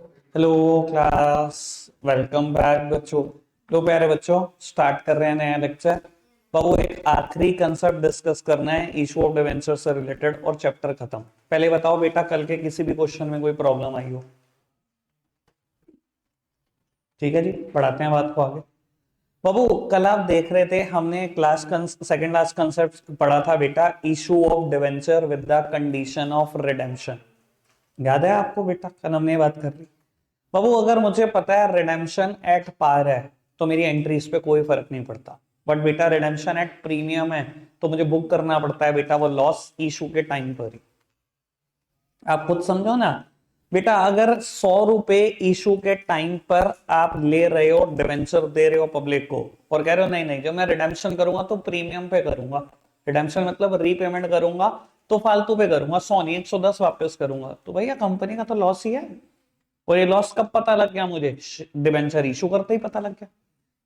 Hello class, welcome back बच्चों। तो प्यारे बच्चों, स्टार्ट कर रहे हैं नया लेक्चर। बाबू एक आखिरी कंसेप्ट डिस्कस करना है इशू ऑफ डिवेंचर से रिलेटेड और चैप्टर खत्म। पहले बताओ बेटा, कल के किसी भी क्वेश्चन में कोई प्रॉब्लम आई हो? ठीक है जी, पढ़ाते हैं बात को आगे। बाबू कल आप देख रहे थे, हमने क्लास सेकंड लास्ट कंसेप्ट पढ़ा था बेटा, issue of debenture with the condition of redemption. याद है आपको बेटा? कल हमने ये बात कर ली। बाबू अगर मुझे पता है रिडेम्पशन एट पार है तो मेरी एंट्रीज पे कोई फर्क नहीं पड़ता। बट बेटा रिडेम्पशन एट प्रीमियम है तो मुझे बुक करना पड़ता है बेटा वो लॉस इशू के टाइम पर ही। आप खुद समझो ना बेटा, अगर 100 रुपए इशू के टाइम पर आप ले रहे हो, डिवेंचर दे रहे हो पब्लिक को, और कह रहे हो नहीं नहीं जब मैं रिडेम्पशन करूंगा तो प्रीमियम पे करूंगा, रिडेम्पशन मतलब रीपेमेंट करूंगा तो फालतू पे करूंगा, 100 नहीं 110 वापस करूंगा, तो भैया कंपनी का तो लॉस ही है। और ये लॉस कब पता लग गया मुझे? डिबेंचर इशू करते ही पता लग गया।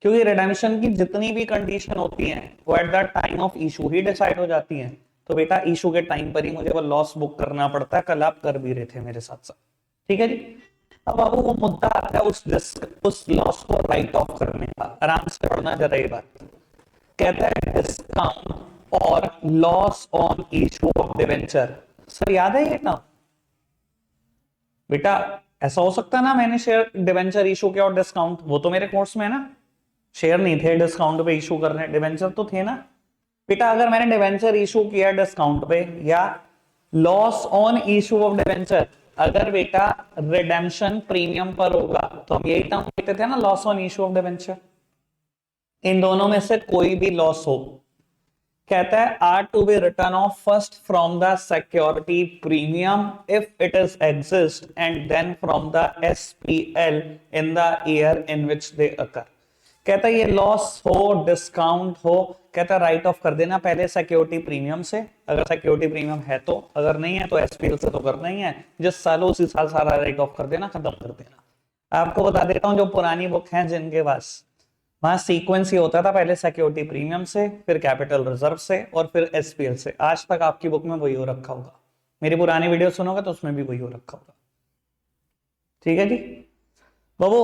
क्योंकि रिडेम्पशन की जितनी भी कंडीशन होती हैं वो at the time of issue he decide हो जाती हैं। तो बेटा इशू के टाइम पर ही मुझे वो लॉस बुक करना पड़ता है। कल आप कर भी रहे थे मेरे साथ साथ। ठीक है जी। अब बाबू वो मुद्दा आता है उस लॉस को राइट ऑफ करने का। आराम से पढ़ना जरा ये बात। कहता है डिस्काउंट और loss on issue of debenture. Sir याद है ये ना बेटा? ऐसा हो सकता है ना, मैंने शेयर डिवेंचर इशू किया और डिस्काउंट, वो तो मेरे कोर्स में है ना। शेयर नहीं थे डिस्काउंट पे इशू करने, डिवेंचर तो थे ना बेटा। अगर मैंने डिवेंचर इशू किया डिस्काउंट पे या loss on issue of debenture, अगर बेटा रिडेम्पशन प्रीमियम पर होगा तो हम यही टर्म कहते थे ना, loss on issue of debenture. इन दोनों में से कोई भी लॉस हो, कहता है are to be written off first from the security premium if it is exist and then from the SPL in the year in which they occur. कहता है ये लॉस हो डिस्काउंट हो, कहता है राइट ऑफ कर देना पहले सिक्योरिटी प्रीमियम से, अगर सिक्योरिटी प्रीमियम है तो, अगर नहीं है तो एसपीएल से तो करना ही है। जिस साल उसी साल सारा राइट ऑफ कर देना, खत्म कर देना। आपको बता देता हूं जो पुरानी बुक है जिनके पास, वहां सीक्वेंस ये होता था, पहले सिक्योरिटी प्रीमियम से, फिर कैपिटल रिजर्व से, और फिर एसपीएल से। आज तक आपकी बुक में वही हो रखा होगा। मेरी पुरानी वीडियो सुनोगे तो उसमें भी वही हो रखा होगा। ठीक है जी बाबू,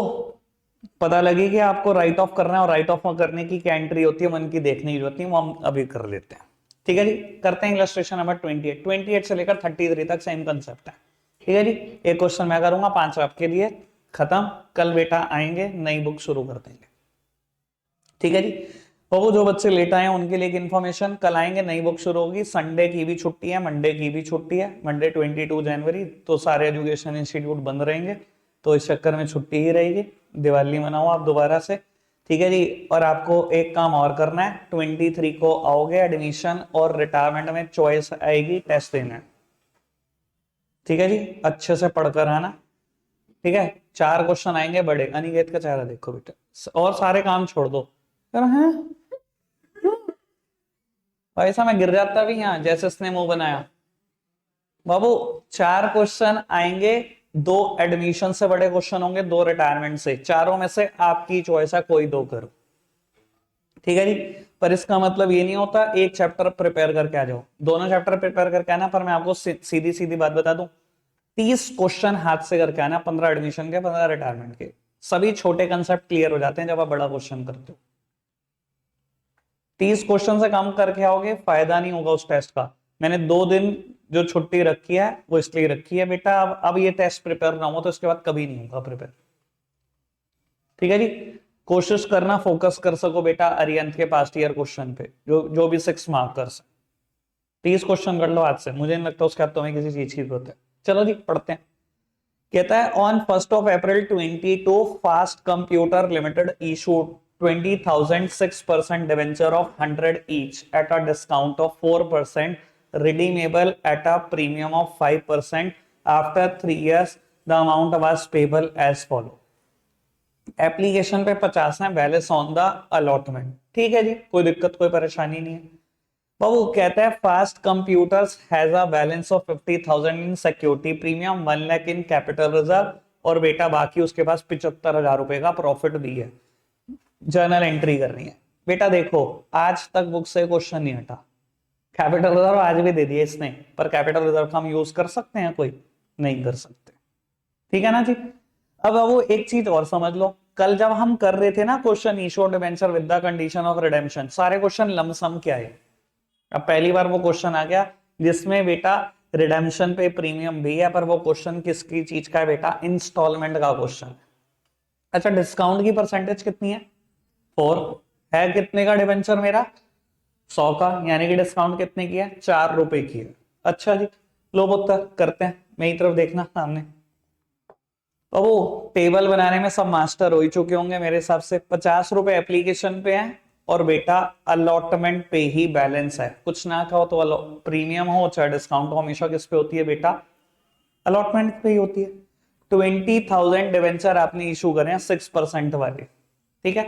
पता लगी कि आपको राइट ऑफ करना है, और राइट ऑफ करने की क्या एंट्री होती है मन की देखने की जरूरत नहीं, वो हम अभी कर लेते हैं। ठीक है जी, करते हैं इलस्ट्रेशन नंबर 28 से लेकर 33 तक सेम कंसेप्ट है। ठीक है जी, एक क्वेश्चन मैं करूंगा, 5 आपके लिए, खत्म। कल बेटा आएंगे नई बुक शुरू कर देंगे। ठीक है जी। तो वो जो बच्चे लेट आए हैं उनके लिए एक इन्फॉर्मेशन, कल आएंगे नई बुक शुरू होगी। संडे की भी छुट्टी है, मंडे की भी छुट्टी है, मंडे 22 जनवरी, तो सारे एजुकेशन इंस्टीट्यूट बंद रहेंगे, तो इस चक्कर में छुट्टी ही रहेगी। दिवाली मनाओ आप दोबारा से। ठीक है जी। और आपको एक काम और करना है, 23 को आओगे एडमिशन, और रिटायरमेंट में चॉइस आएगी, टेस्ट देना है। ठीक है जी, अच्छे से पढ़कर आना। ठीक है, 4 क्वेश्चन आएंगे बड़े। अनिकेत का चेहरा देखो बेटा, और सारे काम छोड़ दो। यार हैं भाई साहब, मैं गिर जाता भी यहाँ जैसे इसने मुंह बनाया। बाबू 4 क्वेश्चन आएंगे, 2 एडमिशन से बड़े क्वेश्चन होंगे, 2 रिटायरमेंट से। चारों में से आपकी चॉइस है, कोई 2 करो। ठीक है जी। पर इसका मतलब ये नहीं होता एक चैप्टर प्रिपेयर करके आ जाओ, दोनों चैप्टर प्रिपेयर करके आना। पर मैं आपको सीधी सीधी बात बता दूं, 30 क्वेश्चन हाथ से करके आना, 15 एडमिशन के, 15 रिटायरमेंट के। सभी छोटे कंसेप्ट क्लियर हो जाते हैं जब आप बड़ा क्वेश्चन करते हो। 30 क्वेश्चन से कम करके आओगे, फायदा नहीं होगा उस टेस्ट का। मैंने 2 दिन जो छुट्टी रखी है वो इसलिए रखी है बेटा, अब ये टेस्ट प्रिपेयर ना हो तो इसके बाद कभी नहीं होगा प्रिपेयर। ठीक है जी। कोशिश करना फोकस कर सको बेटा अरिहंत के पास्ट ईयर क्वेश्चन पे, जो जो भी 6 मार्कर्स। 30 क्वेश्चन कर लो आज से, मुझे नहीं लगता उसके बाद तुम्हें किसी चीज की जरूरत है। चलो जी पढ़ते हैं। कहता है on 1 April 22 fast computer limited issued 20,006% debenture of 100 each at a discount of 4%, redeemable at a premium of 5%. After 3 years the amount was payable as follow. Application पे 50 है, बैलेंस ऑन द अलॉटमेंट। ठीक है जी, कोई दिक्कत कोई परेशानी नहीं है। बाबू कहता है fast computers has a balance of 50,000 in security premium, 1 lakh in capital reserve, और बेटा बाकी उसके पास 75,000 रुपए का प्रॉफिट भी है। जर्नल एंट्री करनी है। बेटा देखो, आज तक बुक से क्वेश्चन नहीं हटा। कैपिटल रिजर्व आज भी दे दिया इसने, पर कैपिटल रिजर्व का हम यूज कर सकते हैं? कोई नहीं कर सकते। ठीक है ना जी। अब वो एक चीज और समझ लो, कल जब हम कर रहे थे ना question issue of debenture with the condition of redemption, सारे क्वेश्चन लमसम क्या है। अब पहली बार वो क्वेश्चन आ गया जिसमें बेटा रिडेम्पशन पे प्रीमियम भी है, पर वो क्वेश्चन किसकी चीज का है बेटा, इंस्टॉलमेंट का क्वेश्चन। अच्छा डिस्काउंट की परसेंटेज कितनी है, 4 है। कितने का डिबेंचर मेरा, 100 का, यानी कि डिस्काउंट कितने की है, 4 रुपए की है। अच्छा जी, लो पुत्र करते हैं, मेरी तरफ देखना सामने। तो वो टेबल बनाने में सब मास्टर हो ही चुके होंगे मेरे हिसाब से। 50 रुपए एप्लीकेशन पे है और बेटा अलॉटमेंट पे ही बैलेंस है। कुछ ना कहो तो प्रीमियम हो चाहे डिस्काउंट हो, हमेशा किस पे होती है बेटा, अलॉटमेंट पे ही होती है। 20,000 डिवेंचर आपने इशू करे हैं 6% वाले, ठीक है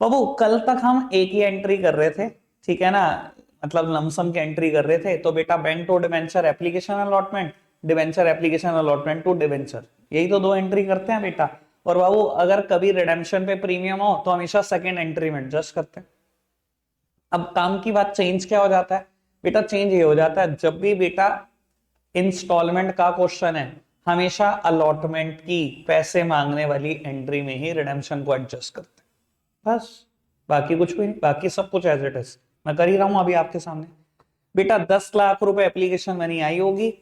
बाबू। कल तक हम एक ही एंट्री कर रहे थे, ठीक है ना, मतलब लमसम की एंट्री कर रहे थे। तो बेटा bank to debenture application allotment, debenture application allotment to debenture, यही तो 2 एंट्री करते हैं बेटा। और बाबू अगर कभी रिडेम्पशन पे प्रीमियम हो तो हमेशा सेकंड एंट्री में एडजस्ट करते हैं। अब काम की बात चेंज क्या हो जाता है बेटा, चेंज ये हो जाता है जब भी बेटा इंस्टॉलमेंट का क्वेश्चन है, हमेशा अलॉटमेंट की पैसे मांगने वाली एंट्री में ही रिडेम्पशन को एडजस्ट करते हैं, बस। बाकी कुछ भी नहीं, बाकी सब कुछ एज इट इज मैं कर ही रहा हूं अभी आपके सामने। बेटा 10 लाख रुपए एप्लीकेशन मनी आई होगी,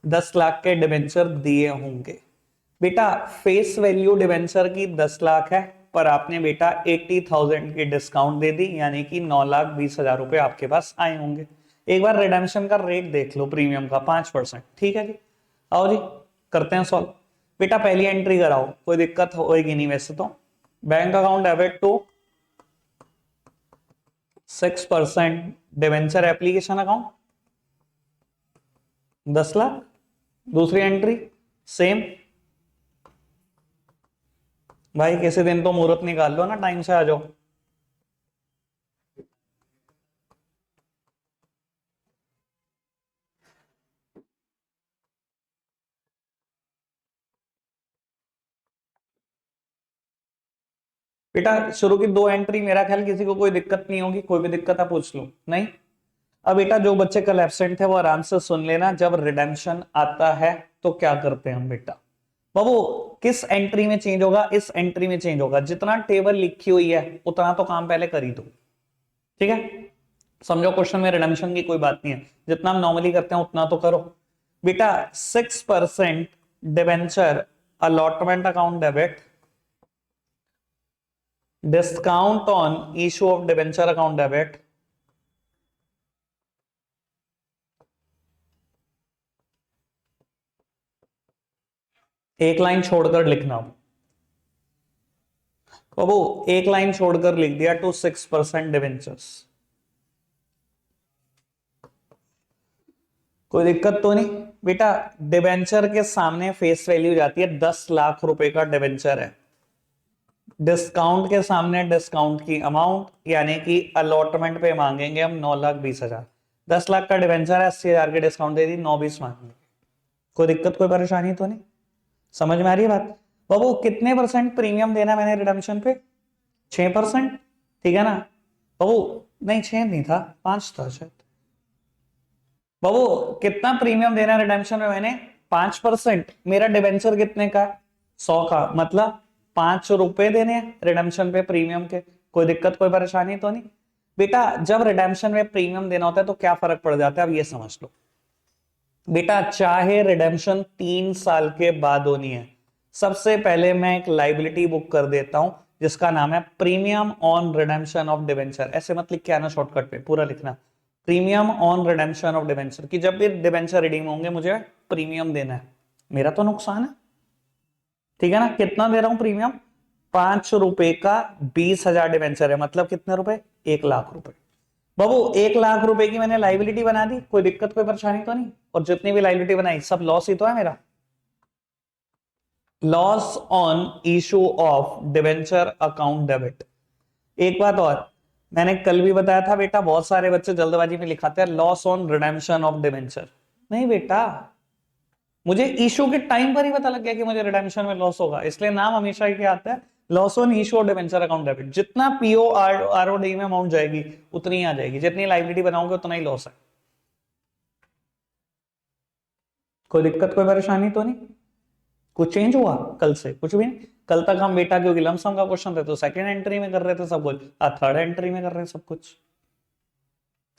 10 लाख के डिबेंचर दिए होंगे। बेटा फेस वैल्यू डिबेंचर की 10 लाख है, पर आपने बेटा 80,000 की डिस्काउंट दे दी, यानी कि 9,20,000 रुपए आपके पास आए होंगे। एक बार रिडेम्पशन का रेट देख लो प्रीमियम का, 5%, ठीक है जी। आओ जी करते हैं सॉल्व। बेटा पहली एंट्री कराओ, कोई दिक्कत होगी नहीं वैसे तो। Bank account debit to 6% debenture application account 10 lakh. दूसरी एंट्री सेम, भाई किसी दिन तो मुहूर्त निकाल लो ना, टाइम से आ जाओ। बेटा शुरू की 2 एंट्री मेरा ख्याल किसी को कोई दिक्कत नहीं होगी, कोई भी दिक्कत है पूछ लो, नहीं। अब बेटा जो बच्चे कल एब्सेंट थे वो आराम से सुन लेना, जब रिडेम्पशन आता है तो क्या करते हैं हम बेटा। बाबू किस एंट्री में चेंज होगा, इस एंट्री में चेंज होगा। जितना टेबल लिखी हुई है उतना तो काम पहले कर ही दो, ठीक है। समझो क्वेश्चन में रिडेम्पशन की कोई बात नहीं है, जितना हम नॉर्मली करते हैं उतना तो करो। बेटा 6% debenture allotment account debit, discount on issue of debenture account debit, एक लाइन छोड़कर लिखना। बाबू एक लाइन छोड़कर लिख दिया टू 6% डिबेंचर्स, कोई दिक्कत तो नहीं बेटा। डिबेंचर के सामने फेस वैल्यू जाती है 10 लाख रुपए का डिबेंचर है, डिस्काउंट के सामने डिस्काउंट की अमाउंट, यानी कि अलॉटमेंट पे मांगेंगे हम 9,20,000। 10 लाख का डिबेंचर है, 80,000 की डिस्काउंट दे दी, 9,20 मांगेंगे। कोई दिक्कत कोई परेशानी तो नहीं, समझ में आ रही है बात। बाबू कितने परसेंट प्रीमियम देना मैंने रिडेम्पशन पे, 6%, ठीक है ना बाबू। नहीं 6 नहीं था, 5 था शायद। बाबू कितना प्रीमियम देना रिडेम्पशन में मैंने, 5%। मेरा डिबेंचर कितने का, 100 का, मतलब 5 रुपए देने हैं रिडेम्पशन पे प्रीमियम के। कोई दिक्कत कोई परेशानी तो नहीं बेटा। जब रिडेम्पशन में प्रीमियम देना होता है तो क्या फर्क पड़ जाता है, अब ये समझ लो बेटा। चाहे रिडेम्पशन 3 साल के बाद होनी है, सबसे पहले मैं एक लाइबिलिटी बुक कर देता हूं जिसका नाम है premium on redemption of debenture. ऐसे मत लिख के आना शॉर्टकट पे, पूरा लिखना premium on redemption of debenture, कि जब भी डिबेंचर रिडीम होंगे मुझे प्रीमियम देना है, मेरा तो नुकसान है, ठीक है ना। कितना दे रहा हूं प्रीमियम, 5 रुपए का 20,000 डिबेंचर है, मतलब कितने रुपए, 1 लाख रुपए। बाबू 1 लाख रुपए की मैंने लाइबिलिटी बना दी, कोई दिक्कत कोई परेशानी तो नहीं। और जितनी भी लाइबिलिटी बनाई सब लॉस ही तो है मेरा, loss on issue of debenture account debit. एक बात और, मैंने कल भी बताया था बेटा, बहुत सारे बच्चे जल्दबाजी में लिखाते हैं loss on redemption of debenture. नहीं बेटा, मुझे इशू के टाइम पर ही पता लग गया कि मुझे रिडेम्पशन में लॉस होगा, इसलिए नाम हमेशा ही क्या आता है, loss on issue of debenture account debit. जितना पीओ आरओडी में अमाउंट जाएगी उतनी ही आ जाएगी, जितनी लाइबिलिटी बनाओगे उतना ही लॉस है। कोई दिक्कत कोई परेशानी तो नहीं, कुछ चेंज हुआ कल से? कुछ भी नहीं। कल तक हम बेटा क्योंकि लमसम का क्वेश्चन थे तो सेकंड एंट्री में कर रहे थे सब कुछ, थर्ड एंट्री में कर रहे हैं सब कुछ।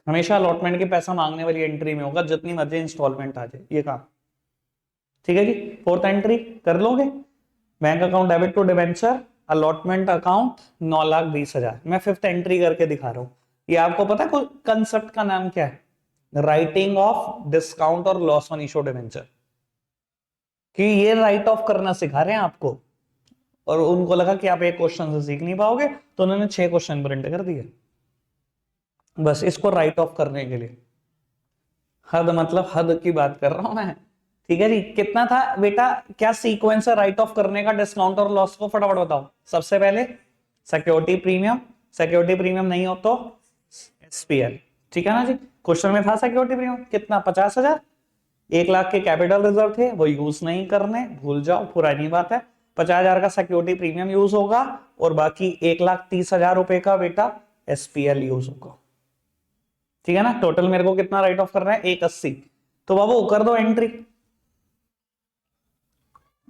हमेशा अलॉटमेंट के पैसा मांगने वाली एंट्री में होगा, जितनी मर्जी इंस्टॉलमेंट आ जाए ये काम। ठीक है जी। फोर्थ एंट्री कर लोगे, bank account debit to debenture, allotment account 9,20,000। मैं फिफ्थ एंट्री करके दिखा रहा हूं। ये आपको पता है कंसेप्ट का नाम क्या है? राइटिंग ऑफ डिस्काउंट और लॉस ऑन इशू डिबेंचर। कि ये राइट ऑफ करना सिखा रहे हैं आपको, और उनको लगा कि आप एक क्वेश्चन से सीख नहीं पाओगे तो उन्होंने 6 क्वेश्चन प्रिंट कर दिए बस इसको राइट ऑफ करने के लिए। हद मतलब हद की बात कर रहा हूं मैं। ठीक है जी। कितना था बेटा, क्या सीक्वेंस है राइट ऑफ करने का डिस्काउंट और लॉस को? फटाफट बताओ। सबसे पहले सिक्योरिटी प्रीमियम, सिक्योरिटी प्रीमियम नहीं हो तो एसपीएल। ठीक है ना जी। क्वेश्चन में था सिक्योरिटी प्रीमियम कितना, 50,000। 1 लाख के कैपिटल रिजर्व थे, वो यूज नहीं करने, भूल जाओ, पुरानी बात है। 50,000 का सिक्योरिटी प्रीमियम यूज होगा और बाकी 1,30,000 रुपए का बेटा एसपीएल यूज होगा। ठीक है ना। टोटल मेरे को कितना राइट ऑफ करना है, 180। तो बाबू कर दो एंट्री।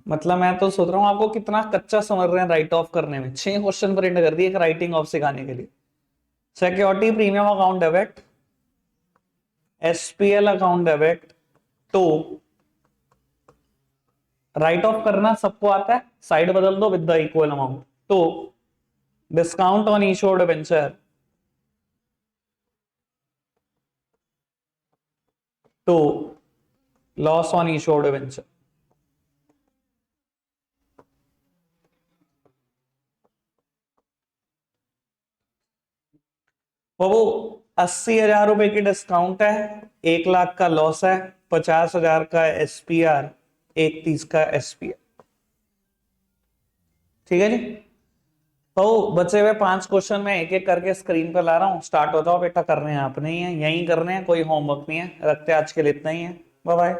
मतलब मैं तो सोच रहा हूं आपको कितना कच्चा समझ रहे हैं राइट ऑफ करने में। 6 क्वेश्चन प्रिंट कर दिए एक राइटिंग ऑफ सिखाने के लिए। Security premium account debit, SPL account debit to, write off करना सबको आता है, साइड बदल दो with the equal amount, to discount on issued debenture, to loss on issued debenture. वो 80,000 रुपए की डिस्काउंट है, 1 लाख का लॉस है, 50,000 का एसपीआर, 1,30 का एसपीआर। ठीक है जी। तो बचे हुए 5 क्वेश्चन में एक एक करके स्क्रीन पर ला रहा हूं। स्टार्ट हो जाओ बेटा, करने हैं आपने ही है, यही करने हैं, कोई होमवर्क नहीं है। रखते आज के लिए इतना ही है। Bye bye.